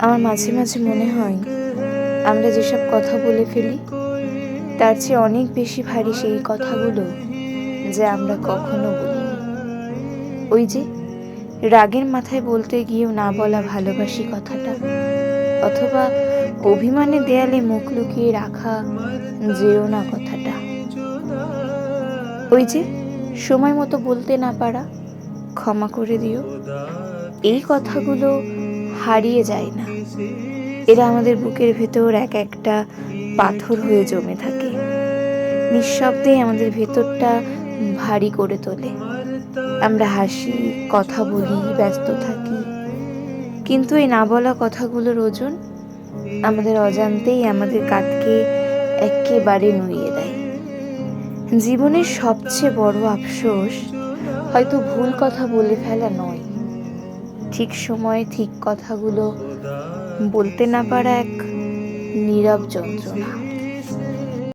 আমার মাঝে মাঝে মনে হয় আমরা যেসব কথা বলে ফেলি তার চেয়ে অনেক বেশি ভারী সেই কথাগুলো যে আমরা কখনো বলিনি। ওই যে রাগের মাথায় বলতে গিয়েও না বলা ভালোবাসি কথাটা, অথবা অভিমানে দেয়ালে মুখ লুকিয়ে রাখা যেও না কথাটা, ওই যে সময় মতো বলতে না পারা ক্ষমা করে দিও, এই কথাগুলো হারিয়ে যায় না। এরা আমাদের বুকের ভেতর এক একটা পাথর হয়ে জমে থাকে, নিঃশব্দে আমাদের ভেতরটা ভারী করে তোলে। আমরা হাসি, কথা বলি, ব্যস্ত থাকি, কিন্তু এই না বলা কথাগুলোর ওজন আমাদের অজান্তেই আমাদের কাঁধকে একেবারে নুইয়ে দেয়। জীবনের সবচেয়ে বড় আফসোস হয়তো ভুল কথা বলে ফেলা নয়, ঠিক সময়ে ঠিক কথাগুলো বলতে না পারা এক নীরব যন্ত্রণা।